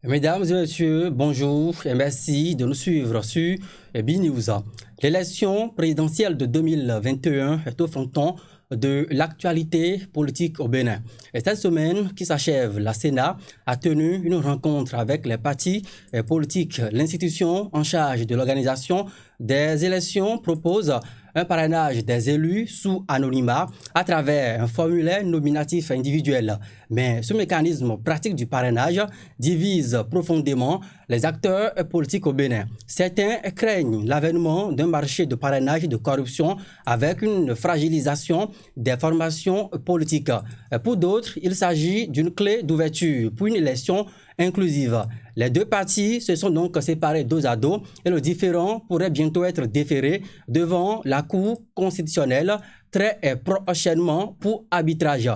Mesdames et messieurs, bonjour et merci de nous suivre sur BNews. L'élection présidentielle de 2021 est au fronton de l'actualité politique au Bénin. Et cette semaine qui s'achève, la Sénat a tenu une rencontre avec les partis politiques. L'institution en charge de l'organisation des élections propose un parrainage des élus sous anonymat à travers un formulaire nominatif individuel. Mais ce mécanisme pratique du parrainage divise profondément les acteurs politiques au Bénin. Certains craignent l'avènement d'un marché de parrainage de corruption avec une fragilisation des formations politiques. Pour d'autres, il s'agit d'une clé d'ouverture pour une élection inclusive. Les deux partis se sont donc séparés dos à dos et le différend pourrait bientôt être déféré devant la Cour constitutionnelle très prochainement pour arbitrage.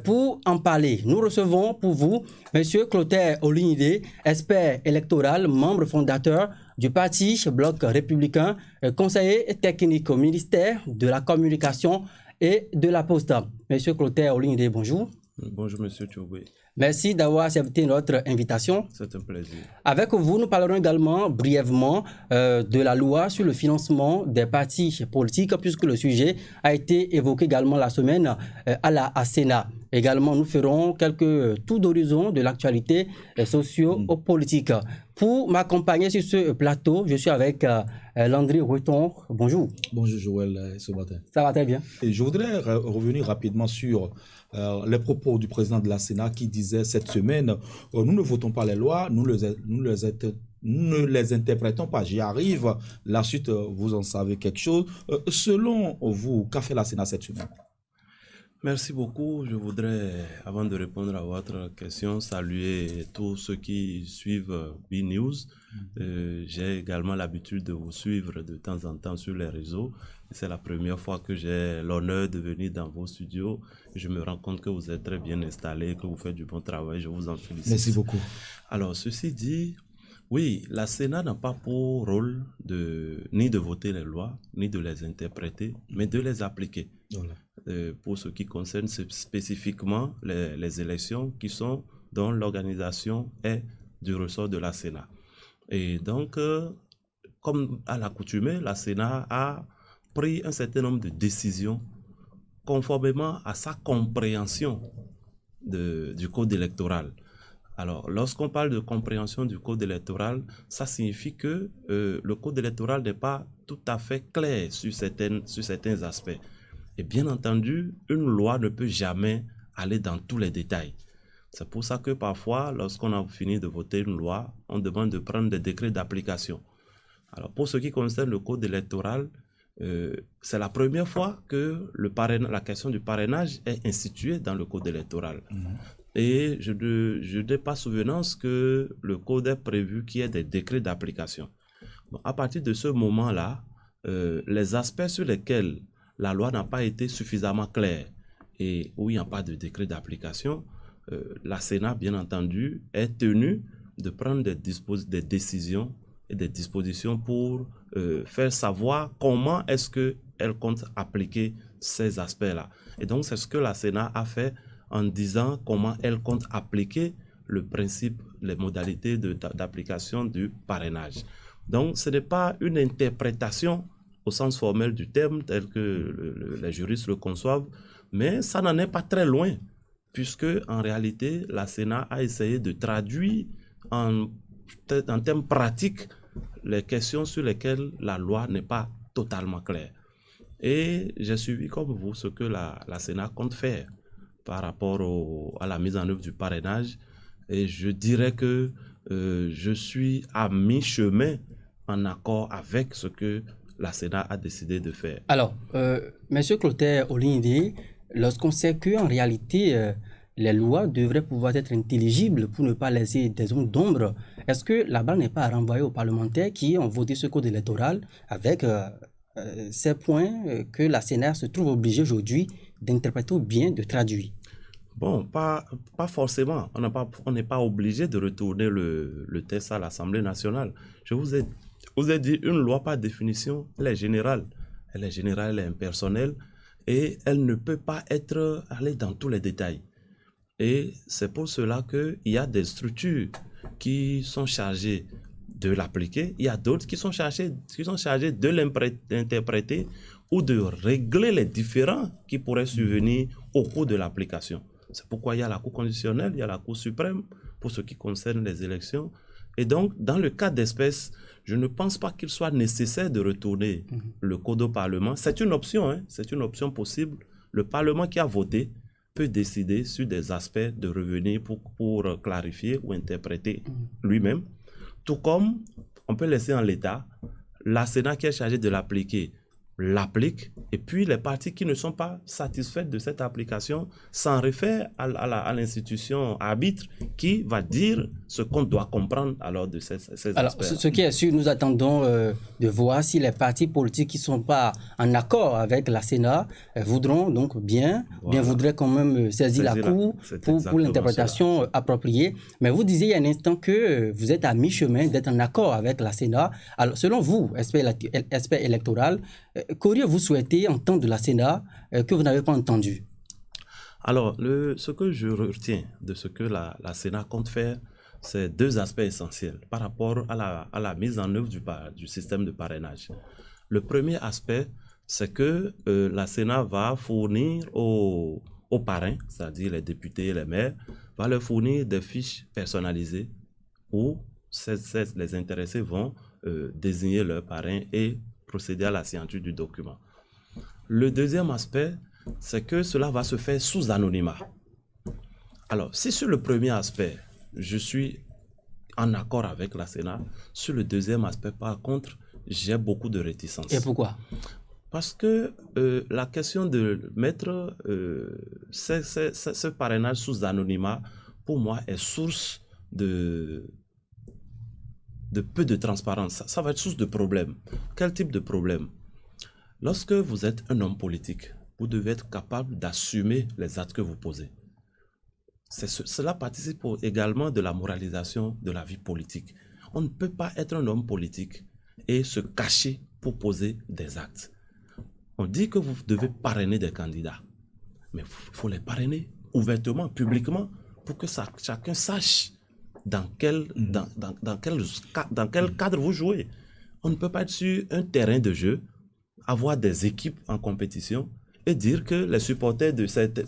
Pour en parler, nous recevons pour vous M. Clotaire Olinide, expert électoral, membre fondateur du parti Bloc républicain, conseiller technique au ministère de la Communication et de la Poste. M. Clotaire Olinide, bonjour. Bonjour, Monsieur Tchouboui. Merci d'avoir accepté notre invitation. C'est un plaisir. Avec vous, nous parlerons également brièvement de la loi sur le financement des partis politiques, puisque le sujet a été évoqué également la semaine à la Sénat. Également, nous ferons quelques tours d'horizon de l'actualité socio-politique. Pour m'accompagner sur ce plateau, je suis avec Landry Breton. Bonjour. Bonjour Joël, ce matin. Ça va très bien. Et je voudrais revenir rapidement sur les propos du président de la Sénat qui disait cette semaine nous ne votons pas les lois, nous ne les interprétons pas. J'y arrive. La suite, vous en savez quelque chose. Selon vous, qu'a fait la Sénat cette semaine? Merci beaucoup. Je voudrais, avant de répondre à votre question, saluer tous ceux qui suivent BNews. J'ai également l'habitude de vous suivre de temps en temps sur les réseaux. C'est la première fois que j'ai l'honneur de venir dans vos studios. Je me rends compte que vous êtes très bien installés, que vous faites du bon travail. Je vous en félicite. Merci beaucoup. Alors, ceci dit, oui, la Sénat n'a pas pour rôle ni de voter les lois, ni de les interpréter, mais de les appliquer. Voilà. Pour ce qui concerne spécifiquement les élections qui sont dont l'organisation est du ressort de la Sénat. Et donc, comme à l'accoutumée, la Sénat a pris un certain nombre de décisions conformément à sa compréhension du code électoral. Alors, lorsqu'on parle de compréhension du code électoral, ça signifie que le code électoral n'est pas tout à fait clair sur certains aspects. Et bien entendu, une loi ne peut jamais aller dans tous les détails. C'est pour ça que parfois, lorsqu'on a fini de voter une loi, on demande de prendre des décrets d'application. Alors, pour ce qui concerne le code électoral, c'est la première fois que la question du parrainage est instituée dans le code électoral. Et je n'ai pas souvenance que le code est prévu qu'il y ait des décrets d'application. Bon, à partir de ce moment-là, les aspects sur lesquels la loi n'a pas été suffisamment claire et où il n'y a pas de décret d'application, la Sénat, bien entendu, est tenue de prendre des décisions et des dispositions pour faire savoir comment est-ce qu'elle compte appliquer ces aspects-là. Et donc, c'est ce que la Sénat a fait en disant comment elle compte appliquer le principe, les modalités d'application du parrainage. Donc, ce n'est pas une interprétation au sens formel du terme, tel que les juristes le conçoivent, mais ça n'en est pas très loin, puisque en réalité, la Sénat a essayé de traduire en termes pratiques les questions sur lesquelles la loi n'est pas totalement claire. Et j'ai suivi comme vous ce que la Sénat compte faire par rapport à la mise en œuvre du parrainage, et je dirais que je suis à mi-chemin en accord avec ce que la Sénat a décidé de faire. Alors, M. Clotaire Olinide, lorsqu'on sait qu'en réalité, les lois devraient pouvoir être intelligibles pour ne pas laisser des zones d'ombre, est-ce que la balle n'est pas à renvoyer aux parlementaires qui ont voté ce code électoral avec ces points que la Sénat se trouve obligée aujourd'hui d'interpréter ou bien de traduire? Bon, pas forcément. On n'est pas obligé de retourner le texte à l'Assemblée nationale. Je vous ai dit, une loi par définition, elle est générale. Elle est générale, elle est impersonnelle et elle ne peut pas aller dans tous les détails. Et c'est pour cela qu'il y a des structures qui sont chargés de l'appliquer, il y a d'autres qui sont chargés de l'interpréter ou de régler les différends qui pourraient survenir au cours de l'application. C'est pourquoi il y a la Cour constitutionnelle, il y a la Cour suprême pour ce qui concerne les élections. Et donc, dans le cas d'espèce, je ne pense pas qu'il soit nécessaire de retourner le code au Parlement. C'est une option, hein, c'est une option possible. Le Parlement qui a voté peut décider sur des aspects de revenir pour clarifier ou interpréter lui-même. Tout comme on peut laisser en l'état, la Sénat qui est chargée de l'appliquer l'applique, et puis les partis qui ne sont pas satisfaits de cette application s'en réfèrent à l'institution arbitre qui va dire ce qu'on doit comprendre alors de ces aspects. Alors, ce qui est sûr, nous attendons de voir si les partis politiques qui ne sont pas en accord avec la Sénat voudront donc bien voudraient quand même saisir la Cour pour l'interprétation appropriée. Mais vous disiez il y a un instant que vous êtes à mi-chemin d'être en accord avec la Sénat. Alors, selon vous, aspect électoral, qu'auriez-vous souhaité entendre de la Sénat que vous n'avez pas entendu? Alors, ce que je retiens de ce que la Sénat compte faire, c'est deux aspects essentiels par rapport à la mise en œuvre du système de parrainage. Le premier aspect, c'est que la Sénat va fournir aux parrains, c'est-à-dire les députés et les maires, va leur fournir des fiches personnalisées où les intéressés vont désigner leur parrain et procéder à la signature du document. Le deuxième aspect, c'est que cela va se faire sous anonymat. Alors, si sur le premier aspect, je suis en accord avec la Sénat, sur le deuxième aspect, par contre, j'ai beaucoup de réticence. Et pourquoi? Parce que la question de mettre ce parrainage sous anonymat, pour moi, est source de peu de transparence. Ça va être source de problèmes. Quel type de problème? Lorsque vous êtes un homme politique, vous devez être capable d'assumer les actes que vous posez. Cela participe également de la moralisation de la vie politique. On ne peut pas être un homme politique et se cacher pour poser des actes. On dit que vous devez parrainer des candidats, mais il faut les parrainer ouvertement, publiquement, pour que chacun sache dans quel cadre vous jouez. On ne peut pas être sur un terrain de jeu, avoir des équipes en compétition et dire que les supporters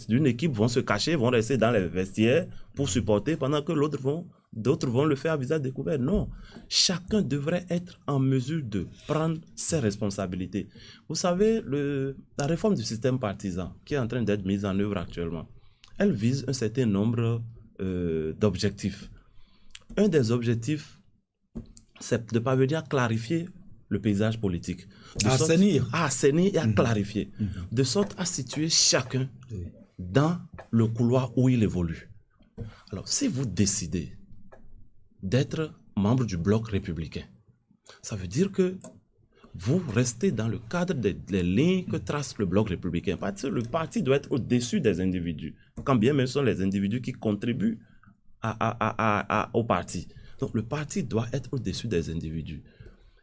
d'une équipe vont se cacher, vont rester dans les vestiaires pour supporter pendant que d'autres vont le faire à visage découvert. Non, chacun devrait être en mesure de prendre ses responsabilités. Vous savez, la réforme du système partisan qui est en train d'être mise en œuvre actuellement, elle vise un certain nombre d'objectifs. Un des objectifs, c'est de parvenir à clarifier le paysage politique. À assainir et à clarifier. De sorte à situer chacun dans le couloir où il évolue. Alors, si vous décidez d'être membre du bloc républicain, ça veut dire que vous restez dans le cadre des lignes que trace le bloc républicain. Parce que le parti doit être au-dessus des individus, quand bien même ce sont les individus qui contribuent au parti. Donc le parti doit être au-dessus des individus.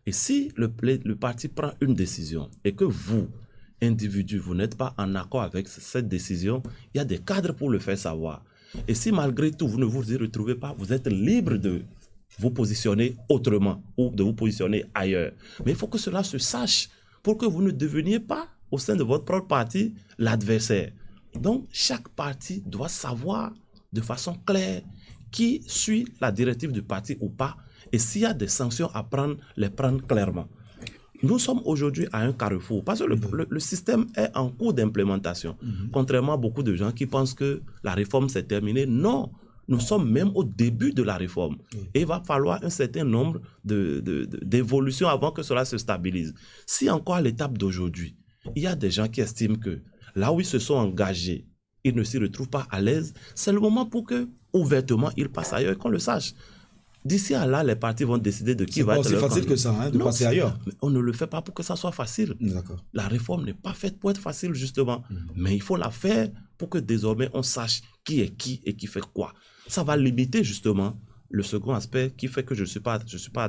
Et si le parti prend une décision et que vous, individu, vous n'êtes pas en accord avec cette décision, il y a des cadres pour le faire savoir. Et si malgré tout vous ne vous y retrouvez pas, vous êtes libre de vous positionner autrement ou de vous positionner ailleurs. Mais il faut que cela se sache pour que vous ne deveniez pas, au sein de votre propre parti, l'adversaire. Donc chaque parti doit savoir de façon claire qui suit la directive du parti ou pas, et s'il y a des sanctions à prendre, les prendre clairement. Nous sommes aujourd'hui à un carrefour, parce que le système est en cours d'implémentation. Contrairement à beaucoup de gens qui pensent que la réforme s'est terminée, non, nous sommes même au début de la réforme. Et il va falloir un certain nombre d'évolutions avant que cela se stabilise. Si encore à l'étape d'aujourd'hui, il y a des gens qui estiment que là où ils se sont engagés, ils ne s'y retrouvent pas à l'aise, c'est le moment pour que, ouvertement, ils passent ailleurs et qu'on le sache. D'ici à là, les partis vont décider de qui va être leur candidat. C'est facile que ça, hein, de passer ailleurs. Mais on ne le fait pas pour que ça soit facile. La réforme n'est pas faite pour être facile, justement. Mais il faut la faire pour que désormais on sache qui est qui et qui fait quoi. Ça va limiter, justement, le second aspect qui fait que je ne suis pas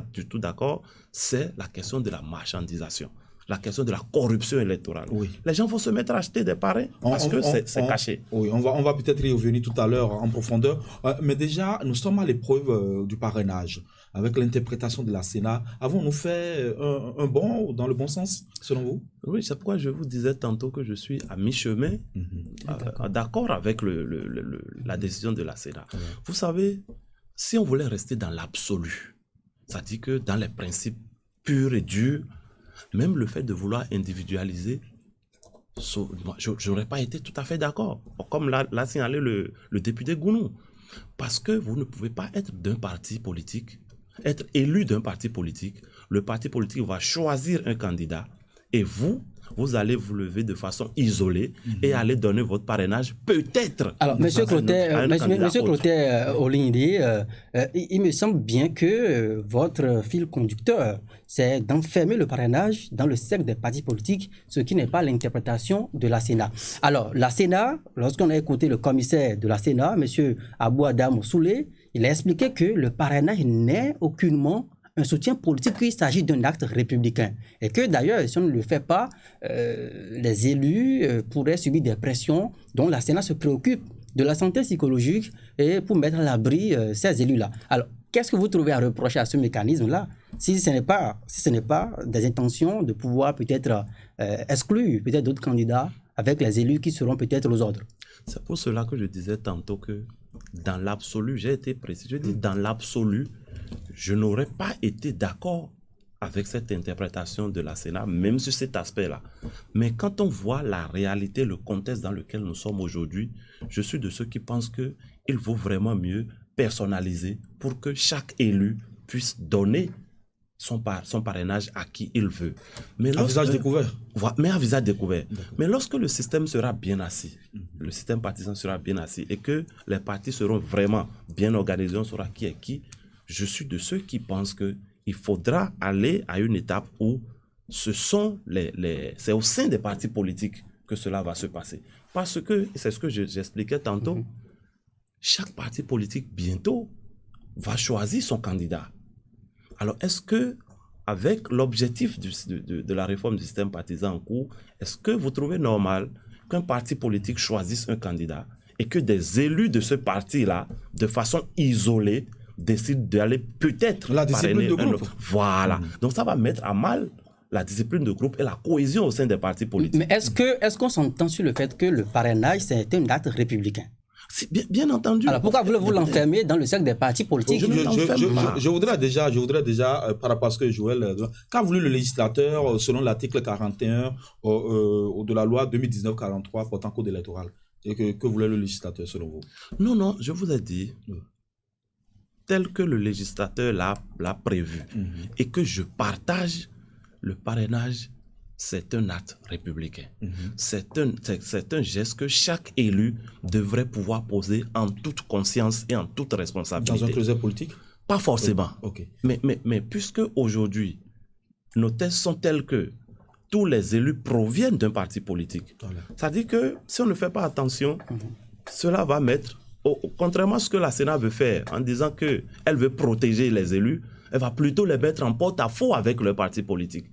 du tout d'accord, c'est la question de la marchandisation. la question de la corruption électorale. Oui. Les gens vont se mettre à acheter des parrains parce que c'est caché. Oui, on va peut-être y revenir tout à l'heure en profondeur. Mais déjà, nous sommes à l'épreuve du parrainage. Avec l'interprétation de la Sénat, avons-nous fait un bond dans le bon sens, selon vous? Oui, c'est pourquoi je vous disais tantôt que je suis à mi-chemin, d'accord avec la décision de la Sénat. Vous savez, si on voulait rester dans l'absolu, c'est-à-dire que dans les principes purs et durs, même le fait de vouloir individualiser, je n'aurais pas été tout à fait d'accord. Comme l'a signalé le député Gounou. Parce que vous ne pouvez pas être d'un parti politique, être élu d'un parti politique. Le parti politique va choisir un candidat et vous allez vous lever de façon isolée et aller donner votre parrainage peut-être. Alors, M. Clotaire Olindi, il me semble bien que votre fil conducteur, c'est d'enfermer le parrainage dans le cercle des partis politiques, ce qui n'est pas l'interprétation de la Sénat. Alors, la Sénat, lorsqu'on a écouté le commissaire de la Sénat, M. Abou Adam Soulé, il a expliqué que le parrainage n'est aucunement un soutien politique, qu'il s'agit d'un acte républicain. Et que d'ailleurs, si on ne le fait pas, les élus pourraient subir des pressions dont la Sénat se préoccupe de la santé psychologique et pour mettre à l'abri ces élus-là. Alors, qu'est-ce que vous trouvez à reprocher à ce mécanisme-là si ce n'est pas des intentions de pouvoir peut-être exclure peut-être d'autres candidats avec les élus qui seront peut-être aux ordres? C'est pour cela que je disais tantôt que dans l'absolu, j'ai été précis, je dis dans l'absolu, je n'aurais pas été d'accord avec cette interprétation de la Sénat, même sur cet aspect-là. Mais quand on voit la réalité, le contexte dans lequel nous sommes aujourd'hui, je suis de ceux qui pensent qu'il vaut vraiment mieux personnaliser pour que chaque élu puisse donner son parrainage à qui il veut. Mais à visage découvert. Mais à visage découvert. Mais lorsque le système sera bien assis, le système partisan sera bien assis et que les partis seront vraiment bien organisés, on saura qui est qui, je suis de ceux qui pensent qu'il faudra aller à une étape où c'est au sein des partis politiques que cela va se passer. Parce que, c'est ce que j'expliquais tantôt, chaque parti politique bientôt va choisir son candidat. Alors, est-ce que, avec l'objectif de la réforme du système partisan en cours, est-ce que vous trouvez normal qu'un parti politique choisisse un candidat et que des élus de ce parti-là, de façon isolée, décident d'aller peut-être la discipline de groupe? Voilà. Donc, ça va mettre à mal la discipline de groupe et la cohésion au sein des partis politiques. Mais est-ce qu'on s'entend sur le fait que le parrainage, c'est un acte républicain? Bien entendu. Alors pourquoi voulez-vous l'enfermer dans le cercle des partis politiques? Je voudrais déjà par rapport à ce que Joël... Qu'a voulu le législateur selon l'article 41 de la loi 2019-43 portant code électoral? Et que voulait le législateur selon vous? Non, je vous ai dit, tel que le législateur l'a prévu, et que je partage le parrainage, c'est un acte républicain. C'est un geste que chaque élu devrait pouvoir poser en toute conscience et en toute responsabilité. Dans un projet politique? Pas forcément. Okay. Mais puisque aujourd'hui, nos tests sont tels que tous les élus proviennent d'un parti politique, ça dit que si on ne fait pas attention, cela va mettre, contrairement à ce que la Sénat veut faire, en disant qu'elle veut protéger les élus, elle va plutôt les mettre en porte-à-faux avec le parti politique,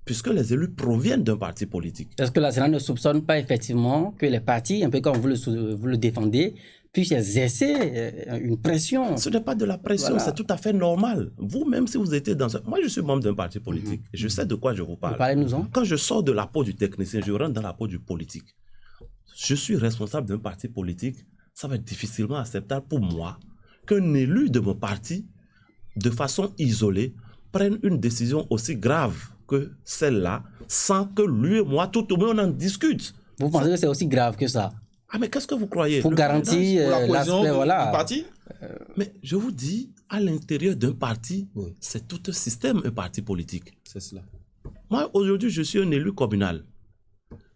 puisque les élus proviennent d'un parti politique. Est-ce que la Sénat ne soupçonne pas effectivement que les partis, un peu comme vous le défendez, puissent exercer une pression? Ce n'est pas de la pression, voilà. C'est tout à fait normal. Vous-même, si vous étiez dans moi, je suis membre d'un parti politique, et je sais de quoi je vous parle. Parlez-nous-en. Quand je sors de la peau du technicien, je rentre dans la peau du politique. Je suis responsable d'un parti politique, ça va être difficilement acceptable pour moi qu'un élu de mon parti, de façon isolée, prenne une décision aussi grave que celle-là, sans que lui et moi, tout au moins, on en discute. Vous pensez que c'est aussi grave que ça? Ah, mais qu'est-ce que vous croyez? Pour garantir l'aspect, voilà. Parti? Mais je vous dis, à l'intérieur d'un parti, c'est tout un système, un parti politique. C'est cela. Moi, aujourd'hui, je suis un élu communal.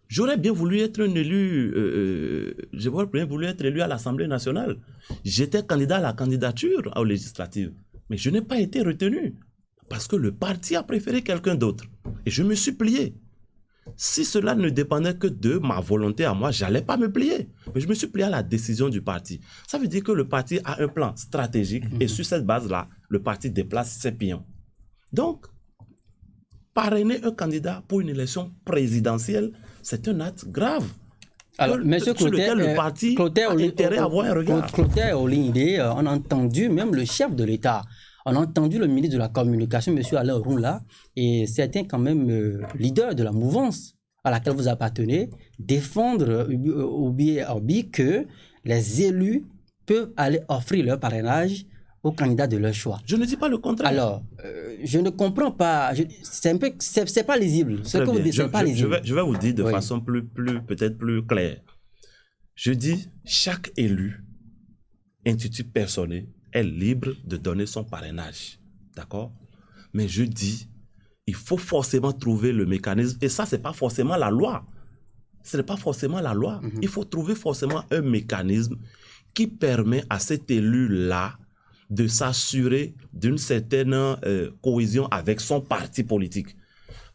J'aurais bien voulu être un élu, j'aurais bien voulu être élu à l'Assemblée nationale. J'étais candidat à la candidature aux législatives, mais je n'ai pas été retenu. Parce que le parti a préféré quelqu'un d'autre. Et je me suis plié. Si cela ne dépendait que de ma volonté à moi, je n'allais pas me plier. Mais je me suis plié à la décision du parti. Ça veut dire que le parti a un plan stratégique et sur cette base-là, le parti déplace ses pions. Donc, parrainer un candidat pour une élection présidentielle, c'est un acte grave. Alors, M. Clotaire, le parti a intérêt à avoir un regard. Clotaire Olindé, on a entendu même le chef de l'État, on a entendu le ministre de la Communication, M. Alain Roula, et certains quand même leaders de la mouvance à laquelle vous appartenez, défendre que les élus peuvent aller offrir leur parrainage aux candidats de leur choix. Je ne dis pas le contraire. Alors, je ne comprends pas. C'est pas lisible. Ce que vous dites, c'est pas lisible. Je vais vous dire de façon peut-être plus claire. Je dis, chaque élu, institut personnel, est libre de donner son parrainage. D'accord? Mais je dis, il faut forcément trouver le mécanisme. Et ça, ce n'est pas forcément la loi. Ce n'est pas forcément la loi. Il faut trouver forcément un mécanisme qui permet à cet élu-là de s'assurer d'une certaine cohésion avec son parti politique.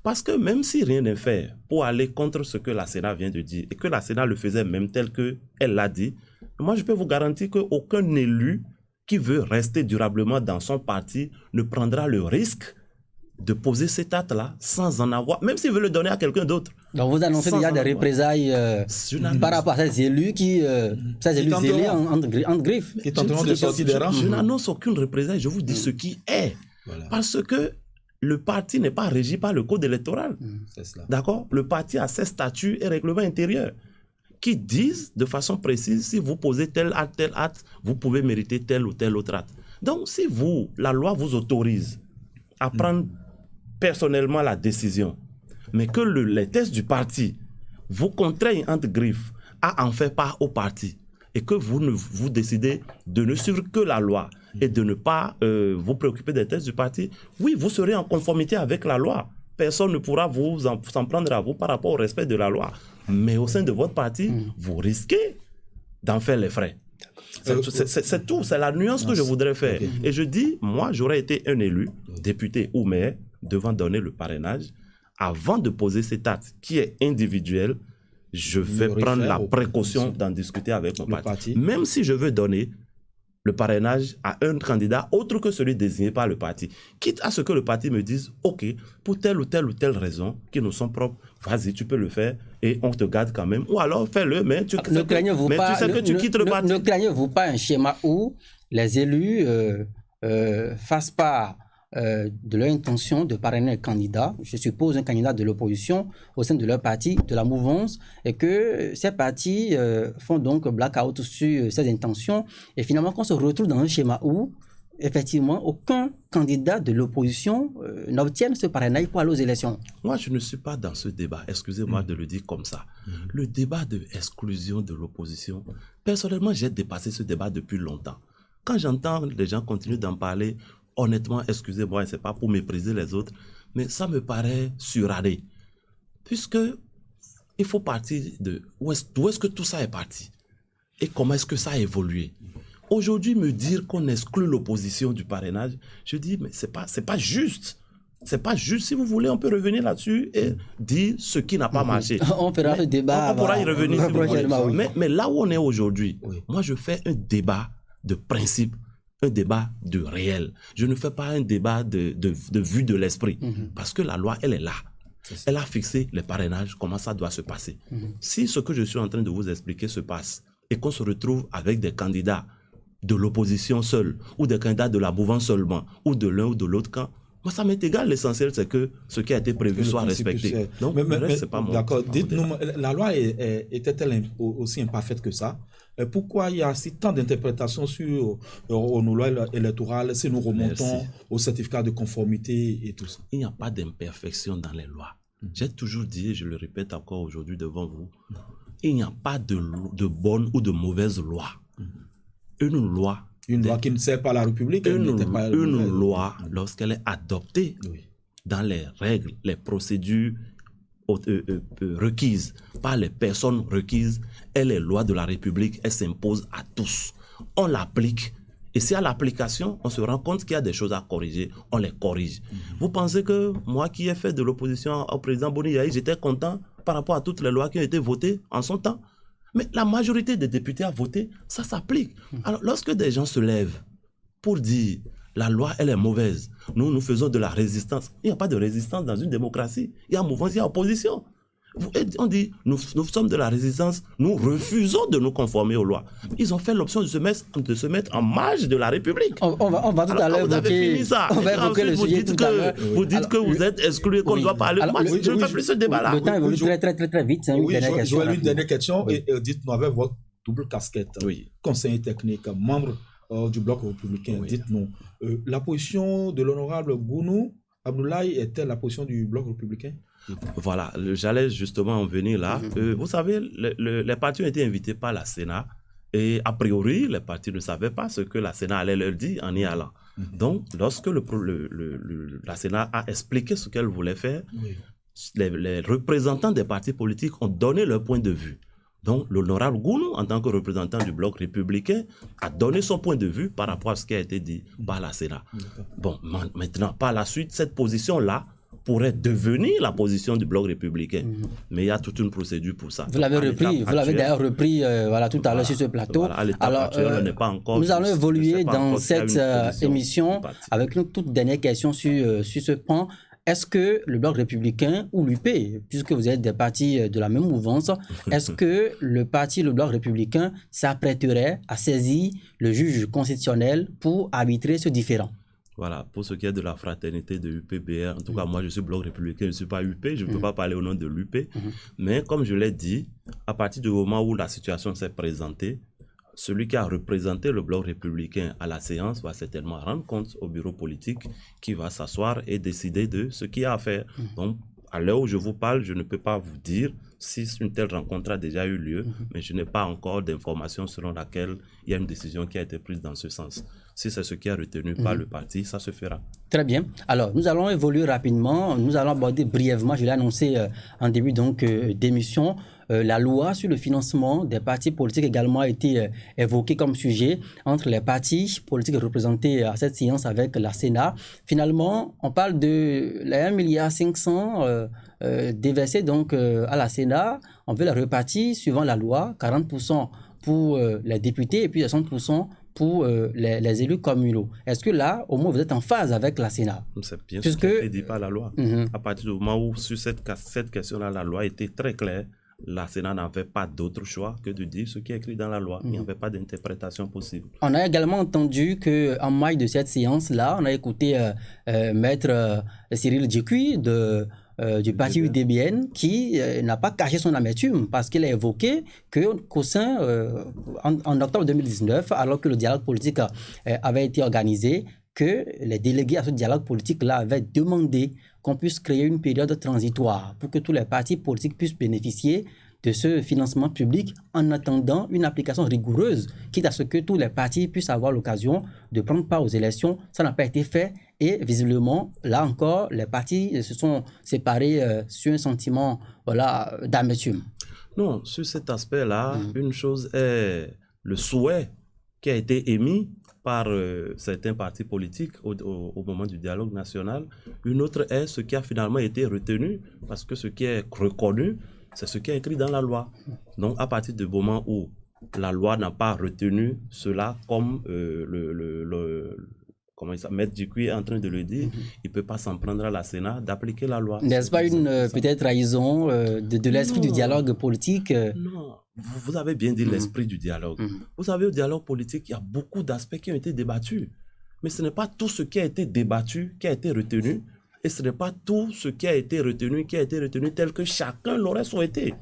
Parce que même si rien n'est fait pour aller contre ce que la Sénat vient de dire, et que la Sénat le faisait même tel qu'elle l'a dit, moi je peux vous garantir qu'aucun élu qui veut rester durablement dans son parti ne prendra le risque de poser cet acte-là sans en avoir, même s'il veut le donner à quelqu'un d'autre. Donc vous annoncez qu'il y a des représailles par rapport à ces élus zélés en griffe. Qui tenteront de sortir des rangs. Je n'annonce aucune représaille, je vous dis ce qui est. Voilà. Parce que le parti n'est pas régi par le code électoral. D'accord? Le parti a ses statuts et règlements intérieurs qui disent de façon précise, si vous posez tel acte, vous pouvez mériter tel ou tel autre acte. Donc si la loi vous autorise à prendre personnellement la décision, mais que les tests du parti vous contraignent entre griffes à en faire part au parti et que vous décidez de ne suivre que la loi et de ne pas vous préoccuper des tests du parti, oui, vous serez en conformité avec la loi. Personne ne pourra s'en prendre à vous par rapport au respect de la loi. Mais au sein de votre parti, vous risquez d'en faire les frais. C'est tout, c'est la nuance que je voudrais faire. Et je dis, moi, j'aurais été un élu, député ou maire, devant donner le parrainage. Avant de poser cet acte qui est individuel, je vais prendre la précaution d'en discuter avec mon parti. Même si je veux donner le parrainage à un candidat autre que celui désigné par le parti. Quitte à ce que le parti me dise, OK, pour telle ou telle raison qui nous sont propres, vas-y, tu peux le faire et on te garde quand même. Ou alors, fais-le, mais tu sais que tu quittes le parti. Ne craignez-vous pas un schéma où les élus fassent part de leur intention de parrainer un candidat, je suppose un candidat de l'opposition au sein de leur parti, de la mouvance, et que ces partis font donc blackout sur ces intentions, et finalement qu'on se retrouve dans un schéma où effectivement aucun candidat de l'opposition n'obtienne ce parrainage pour aller aux élections. Moi, je ne suis pas dans ce débat, excusez-moi de le dire comme ça. Le débat de exclusion de l'opposition, personnellement, j'ai dépassé ce débat depuis longtemps. Quand j'entends les gens continuer d'en parler, honnêtement, excusez-moi, ce n'est pas pour mépriser les autres, mais ça me paraît suranné. Puisque il faut partir de d'où est-ce que tout ça est parti et comment est-ce que ça a évolué. Aujourd'hui, me dire qu'on exclut l'opposition du parrainage, je dis, mais c'est pas juste. C'est pas juste. Si vous voulez, on peut revenir là-dessus et dire ce qui n'a pas marché. On fera le débat. On pourra y revenir si vous voulez. Mais là où on est aujourd'hui, moi, je fais un débat de principe, un débat de réel. Je ne fais pas un débat de vue de l'esprit. Parce que la loi, elle est là. Elle a fixé les parrainages, comment ça doit se passer. Si ce que je suis en train de vous expliquer se passe et qu'on se retrouve avec des candidats de l'opposition seule ou des candidats de la mouvance seulement ou de l'un ou de l'autre camp, moi, ça m'est égal. L'essentiel, c'est que ce qui a été prévu soit respecté. Donc, mais c'est pas moi. D'accord. Dites-nous, la loi était-elle aussi imparfaite que ça? Pourquoi il y a si tant d'interprétations sur nos lois électorales si nous remontons au certificat de conformité et tout ça? Il n'y a pas d'imperfection dans les lois. J'ai toujours dit, et je le répète encore aujourd'hui devant vous, il n'y a pas de bonne ou de mauvaise loi. Une loi qui ne sert pas à la République. Une loi, lorsqu'elle est adoptée dans les règles, les procédures requises par les personnes requises, et les lois de la République, elles s'imposent à tous. On l'applique. Et si à l'application, on se rend compte qu'il y a des choses à corriger, on les corrige. Vous pensez que moi qui ai fait de l'opposition au président Boni Yahi, j'étais content par rapport à toutes les lois qui ont été votées en son temps? Mais la majorité des députés a voté, ça s'applique. Alors, lorsque des gens se lèvent pour dire la loi, elle est mauvaise. Nous faisons de la résistance. Il n'y a pas de résistance dans une démocratie. Il y a mouvement, il y a opposition. On dit, nous sommes de la résistance, nous refusons de nous conformer aux lois. Ils ont fait l'option de se mettre en marge de la République. On va tout à l'heure évoquer ça. On va évoquer le sujet tout à l'heure. Vous dites que vous êtes exclu et qu'on doit parler. Moi, je ne fais plus ce débat-là. Le temps évolue très vite. Joël, une dernière question. Et dites-nous, avec votre double casquette, conseiller technique, membre du Bloc républicain, dites-nous, la position de l'honorable Gounou Abdoulaye était la position du Bloc républicain? Voilà, j'allais justement en venir là. Vous savez, les partis ont été invités par la Sénat et a priori, les partis ne savaient pas ce que la Sénat allait leur dire en y allant. Donc, lorsque la Sénat a expliqué ce qu'elle voulait faire, les représentants des partis politiques ont donné leur point de vue. Donc, l'honorable Gounou, en tant que représentant du Bloc républicain, a donné son point de vue par rapport à ce qui a été dit par la Sénat. Bon, maintenant, par la suite, cette position-là pourrait devenir la position du Bloc républicain. Mais il y a toute une procédure pour ça. Vous l'avez d'ailleurs repris tout à l'heure sur ce plateau. Voilà, à l'étape actuelle, on n'est pas encore... Nous allons évoluer dans cette émission avec une toute dernière question sur ce point. Est-ce que le Bloc républicain ou l'UP, puisque vous êtes des partis de la même mouvance, est-ce que le Bloc républicain s'apprêterait à saisir le juge constitutionnel pour arbitrer ce différend? Voilà, pour ce qui est de la fraternité de UPBR, en tout cas, moi, je suis Bloc républicain, je ne suis pas UP, je ne peux pas parler au nom de l'UP. Mais comme je l'ai dit, à partir du moment où la situation s'est présentée, celui qui a représenté le Bloc républicain à la séance va certainement rendre compte au bureau politique qui va s'asseoir et décider de ce qu'il y a à faire. Donc, à l'heure où je vous parle, je ne peux pas vous dire si une telle rencontre a déjà eu lieu, mais je n'ai pas encore d'informations selon laquelle il y a une décision qui a été prise dans ce sens. Si c'est ce qui est retenu par le parti, ça se fera. Très bien. Alors, nous allons évoluer rapidement. Nous allons aborder brièvement, je l'ai annoncé en début d'émission, la loi sur le financement des partis politiques également a été évoquée comme sujet entre les partis politiques représentés à cette séance avec la Sénat. Finalement, on parle de les 1,5 milliard déversés donc à la Sénat. On veut la répartir suivant la loi, 40% pour les députés et puis 60% pour les élus communaux. Est-ce que là, au moins, vous êtes en phase avec la Sénat? C'est bien ce qui est dit par la loi. À partir du moment où, sur cette question-là, la loi était très claire, la Sénat n'avait pas d'autre choix que de dire ce qui est écrit dans la loi. Il n'y avait pas d'interprétation possible. On a également entendu qu'en maille de cette séance-là, on a écouté Maître Cyril Djekui du parti UDBN qui n'a pas caché son amertume parce qu'il a évoqué qu'au sein, en octobre 2019, alors que le dialogue politique avait été organisé, que les délégués à ce dialogue politique-là avaient demandé qu'on puisse créer une période transitoire pour que tous les partis politiques puissent bénéficier de ce financement public en attendant une application rigoureuse, quitte à ce que tous les partis puissent avoir l'occasion de prendre part aux élections. Ça n'a pas été fait et visiblement, là encore, les partis se sont séparés sur un sentiment d'amertume. Non, sur cet aspect-là, une chose est le souhait qui a été émis par certains partis politiques au moment du dialogue national. Une autre est ce qui a finalement été retenu, parce que ce qui est reconnu, c'est ce qui est écrit dans la loi. Donc, à partir du moment où la loi n'a pas retenu cela comme Maître Djekui est en train de le dire, il ne peut pas s'en prendre à la Sénat d'appliquer la loi. N'est-ce pas une peut-être trahison de l'esprit du dialogue politique? Non, vous avez bien dit l'esprit du dialogue. Vous savez, au dialogue politique, il y a beaucoup d'aspects qui ont été débattus. Mais ce n'est pas tout ce qui a été débattu qui a été retenu. Et ce n'est pas tout ce qui a été retenu tel que chacun l'aurait souhaité.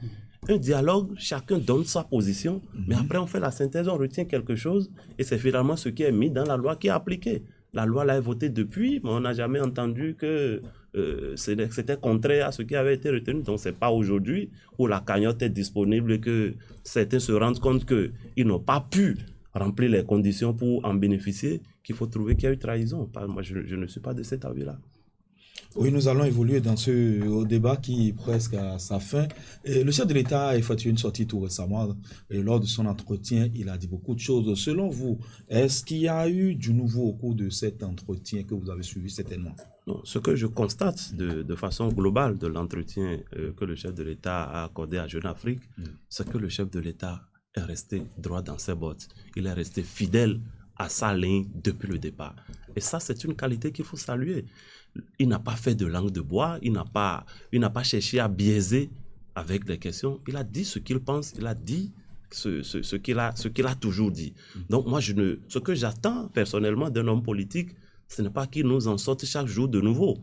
Un dialogue, chacun donne sa position, mais après on fait la synthèse, on retient quelque chose, et c'est finalement ce qui est mis dans la loi qui est appliqué. La loi l'a votée depuis, mais on n'a jamais entendu que c'était contraire à ce qui avait été retenu. Donc ce n'est pas aujourd'hui où la cagnotte est disponible que certains se rendent compte qu'ils n'ont pas pu remplir les conditions pour en bénéficier, qu'il faut trouver qu'il y a eu trahison. Moi, je ne suis pas de cet avis-là. Oui, nous allons évoluer dans ce débat qui est presque à sa fin. Et le chef de l'État a effectué une sortie tout récemment. Et lors de son entretien, il a dit beaucoup de choses. Selon vous, est-ce qu'il y a eu du nouveau au cours de cet entretien que vous avez suivi certainement? Non, ce que je constate de façon globale de l'entretien que le chef de l'État a accordé à Jeune Afrique, c'est que le chef de l'État est resté droit dans ses bottes. Il est resté fidèle à sa ligne depuis le départ. Et ça, c'est une qualité qu'il faut saluer. Il n'a pas fait de langue de bois, il n'a pas cherché à biaiser avec les questions. Il a dit ce qu'il pense, il a dit ce qu'il a toujours dit. Donc moi, ce que j'attends personnellement d'un homme politique, ce n'est pas qu'il nous en sorte chaque jour de nouveau,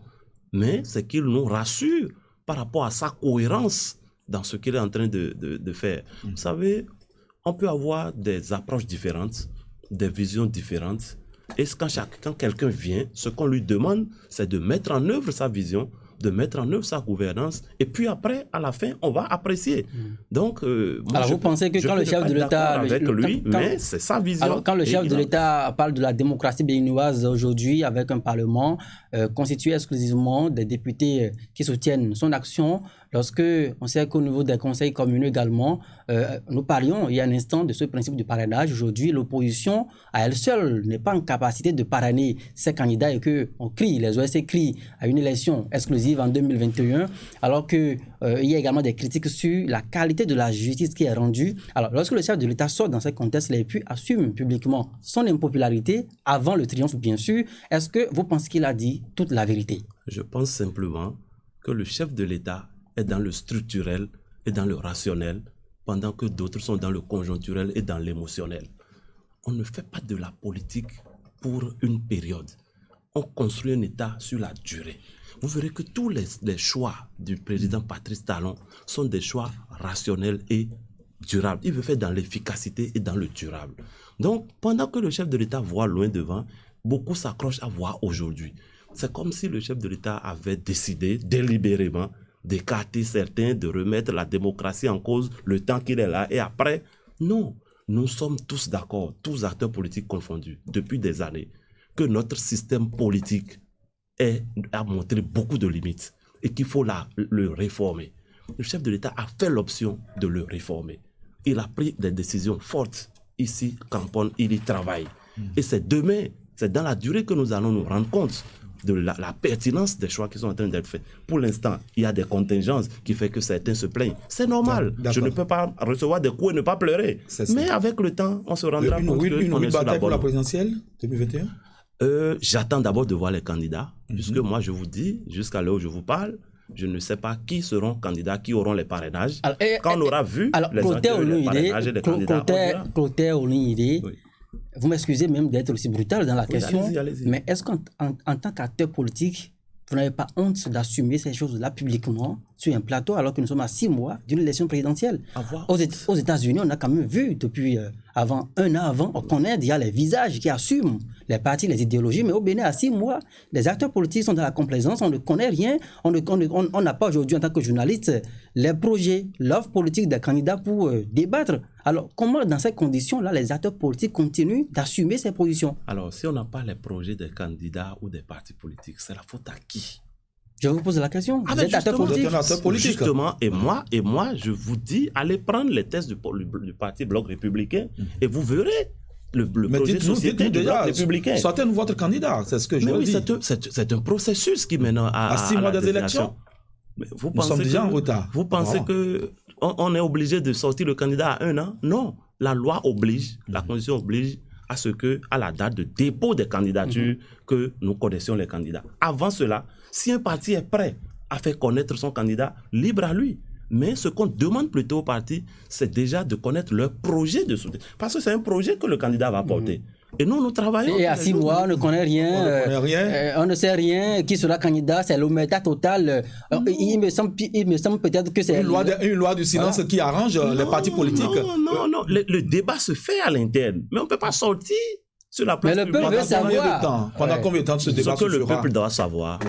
mais c'est qu'il nous rassure par rapport à sa cohérence dans ce qu'il est en train de faire. Vous savez, on peut avoir des approches différentes, des visions différentes, et quand quelqu'un vient, ce qu'on lui demande, c'est de mettre en œuvre sa vision, de mettre en œuvre sa gouvernance, et puis après, à la fin, on va apprécier. Donc, alors vous pensez que quand le chef de l'État... avec lui, mais c'est sa vision. Alors quand le chef de l'État parle de la démocratie béninoise aujourd'hui avec un parlement constitué exclusivement des députés qui soutiennent son action, lorsque on sait qu'au niveau des conseils communaux également, nous parlions il y a un instant de ce principe du parrainage. Aujourd'hui, l'opposition à elle seule n'est pas en capacité de parrainer ses candidats et qu'on crie, les OSC crient à une élection exclusive en 2021, alors qu'il y a également des critiques sur la qualité de la justice qui est rendue. Alors lorsque le chef de l'État sort dans ce contexte-là et puis assume publiquement son impopularité avant le triomphe, bien sûr, est-ce que vous pensez qu'il a dit toute la vérité? Je pense simplement que le chef de l'État est dans le structurel et dans le rationnel, pendant que d'autres sont dans le conjoncturel et dans l'émotionnel. On ne fait pas de la politique pour une période. On construit un État sur la durée. Vous verrez que tous les choix du président Patrice Talon sont des choix rationnels et durables. Il veut faire dans l'efficacité et dans le durable. Donc, pendant que le chef de l'État voit loin devant, beaucoup s'accrochent à voir aujourd'hui. C'est comme si le chef de l'État avait décidé délibérément d'écarter certains, de remettre la démocratie en cause le temps qu'il est là. Et après, non, nous sommes tous d'accord, tous acteurs politiques confondus, depuis des années, que notre système politique a montré beaucoup de limites et qu'il faut le réformer. Le chef de l'État a fait l'option de le réformer. Il a pris des décisions fortes. Ici, Campon, il y travaille. Et c'est demain, c'est dans la durée que nous allons nous rendre compte de la pertinence des choix qui sont en train d'être faits. Pour l'instant, il y a des contingences qui font que certains se plaignent. C'est normal. Je ne peux pas recevoir des coups et ne pas pleurer. Mais avec le temps, on se rendra compte qu'on est sur la bonne. Une bataille pour la présidentielle 2021 J'attends d'abord de voir les candidats, puisque moi, je vous dis, jusqu'à l'heure où je vous parle, je ne sais pas qui seront candidats, qui auront les parrainages. Alors, quand on aura vu les parrainages et les candidats, Clotaire Olunide, vous m'excusez même d'être aussi brutal dans la question, allez-y. mais est-ce qu'en tant qu'acteur politique, vous n'avez pas honte d'assumer ces choses-là publiquement sur un plateau alors que nous sommes à 6 mois d'une élection présidentielle? Aux États-Unis, on a quand même vu depuis un an avant, on connaît déjà les visages qui assument les partis, les idéologies, mais au Bénin, à 6 mois, les acteurs politiques sont dans la complaisance, on ne connaît rien, on n'a pas aujourd'hui en tant que journaliste les projets, l'offre politique des candidats pour débattre. Alors, comment dans ces conditions-là, les acteurs politiques continuent d'assumer ces positions? Alors, si on n'a pas les projets des candidats ou des partis politiques, c'est la faute à qui? Je vous pose la question. Vous êtes acteur politique. Justement, et moi, je vous dis, allez prendre les tests du parti Bloc républicain et vous verrez le projet de société du Bloc républicain. Sortez-nous votre candidat, c'est ce que je veux dire. C'est un processus qui mène à 6 mois des élections. Nous sommes déjà en retard. Vous pensez qu'on est obligé de sortir le candidat à 1 an? Non. La loi oblige, la Constitution oblige à ce que, à la date de dépôt des candidatures, que nous connaissions les candidats. Avant cela, si un parti est prêt à faire connaître son candidat, libre à lui. Mais ce qu'on demande plutôt au parti, c'est déjà de connaître leur projet de soutien. Parce que c'est un projet que le candidat va porter. Et nous travaillons. Et à 6 mois, on ne connaît rien. On ne sait rien. Qui sera candidat? C'est l'omerta totale. Il me semble peut-être que c'est... Une loi du silence qui arrange les partis politiques. Non. Le débat se fait à l'interne. Mais on ne peut pas sortir sur la place publique. Mais le peuple veut savoir. Pendant combien de temps ce débat se fera? Ce que le peuple doit savoir,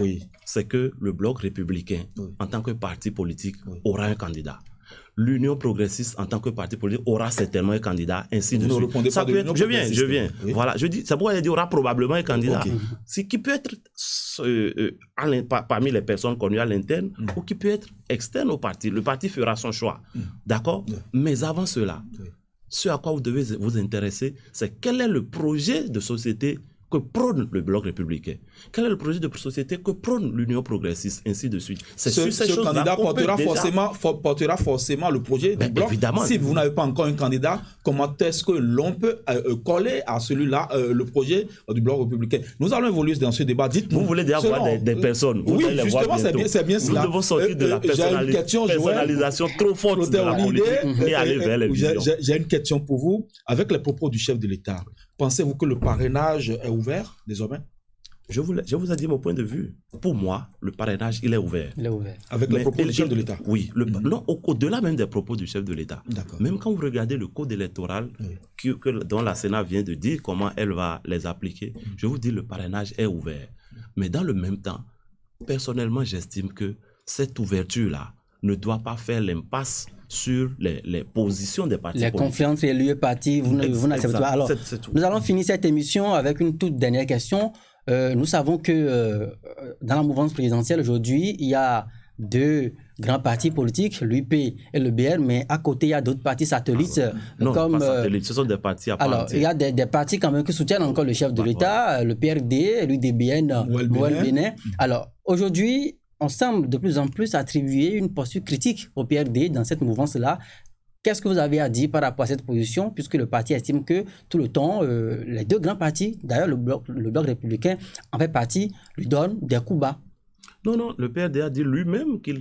c'est que le Bloc républicain, en tant que parti politique, aura un candidat. L'Union progressiste, en tant que parti politique, aura certainement un candidat, ainsi de suite. Ça peut être, je viens. Oui. Voilà, je dis, ça pourrait dire, il y aura probablement un candidat. Ce qui peut être parmi les personnes connues à l'interne ou qui peut être externe au parti. Le parti fera son choix. D'accord? Mais avant cela, ce à quoi vous devez vous intéresser, c'est quel est le projet de société que prône le Bloc républicain? Quel est le projet de société que prône l'Union progressiste, ainsi de suite? C'est sur ces ce candidat portera déjà... forcément le projet du Bloc. Évidemment. Si vous n'avez pas encore un candidat, comment est-ce que l'on peut coller à celui-là le projet du Bloc républicain? Nous allons évoluer dans ce débat. Dites-nous. Vous voulez déjà voir des personnes? Oui, justement, c'est bien cela. Nous devons sortir de la personnalisation trop forte de la politique et aller vers les visions. J'ai une question pour vous. Avec les propos du chef de l'État, pensez-vous que le parrainage est ouvert désormais? Je vous ai dit mon point de vue. Pour moi, le parrainage, il est ouvert. Il est ouvert. Avec les propos du chef de l'État? Oui. Non, au-delà même des propos du chef de l'État. Même quand vous regardez le code électoral dont la Sénat vient de dire comment elle va les appliquer, je vous dis, le parrainage est ouvert. Mais dans le même temps, personnellement, j'estime que cette ouverture-là ne doit pas faire l'impasse sur les positions des partis politiques. Les conflits entre élus et partis, vous n'acceptez pas. Alors, nous allons finir cette émission avec une toute dernière question. Nous savons que dans la mouvance présidentielle aujourd'hui, il y a deux grands partis politiques, l'UP et le BR, mais à côté, il y a d'autres partis satellites. Non, comme, pas satellites, ce sont des partis à part alors, entière. il y a des partis quand même qui soutiennent encore le chef de l'État, le PRD, l'UDBN, l'ULBN. Alors, aujourd'hui, on semble de plus en plus attribuer une posture critique au PRD dans cette mouvance-là. Qu'est-ce que vous avez à dire par rapport à cette position, puisque le parti estime que tout le temps, les deux grands partis, d'ailleurs le bloc républicain en fait partie, lui donnent des coups bas? Non, le PRD a dit lui-même qu'il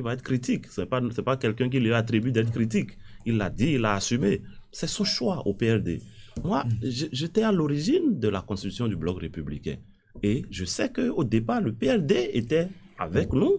va être critique. Ce n'est pas quelqu'un qui lui attribue d'être critique. Il l'a dit, il l'a assumé. C'est son choix au PRD. Moi, j'étais à l'origine de la constitution du bloc républicain. Et je sais qu'au départ, le PRD était avec nous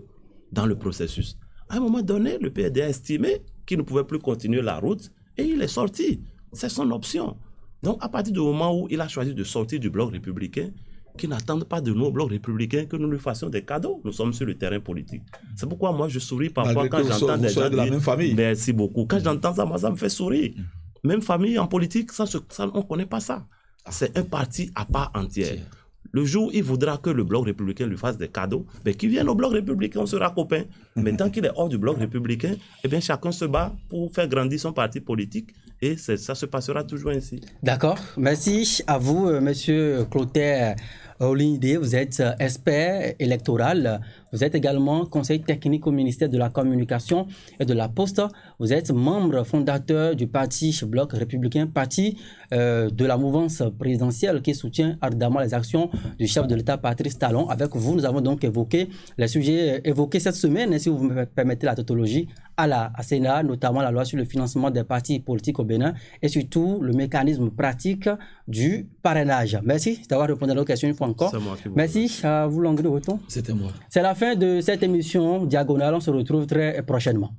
dans le processus. À un moment donné, le PRD a estimé qu'il ne pouvait plus continuer la route et il est sorti. C'est son option. Donc, à partir du moment où il a choisi de sortir du bloc républicain, qu'il n'attende pas de nous, au bloc républicain, que nous lui fassions des cadeaux. Nous sommes sur le terrain politique. C'est pourquoi moi, je souris parfois quand j'entends des gens de la même famille. Merci beaucoup. Quand j'entends ça, moi, ça me fait sourire. Même famille en politique, ça on ne connaît pas ça. C'est un parti à part entière. Le jour où il voudra que le bloc républicain lui fasse des cadeaux, ben, qu'il vienne au bloc républicain, on sera copains. Mais tant qu'il est hors du bloc républicain, eh bien, chacun se bat pour faire grandir son parti politique et ça se passera toujours ainsi. D'accord. Merci à vous, monsieur Clotaire Olindé. Vous êtes expert électoral. Vous êtes également conseiller technique au ministère de la Communication et de la Poste. Vous êtes membre fondateur du parti Bloc républicain, parti de la mouvance présidentielle qui soutient ardemment les actions du chef de l'État, Patrice Talon. Avec vous, nous avons donc évoqué les sujets évoqués cette semaine, si vous me permettez la tautologie, à Sénat, notamment la loi sur le financement des partis politiques au Bénin et surtout le mécanisme pratique du parrainage. Merci d'avoir répondu à nos questions une fois encore. C'est moi qui vous Merci à vous, Longue de Retour. C'était moi. C'est la fin de cette émission Diagonale. On se retrouve très prochainement.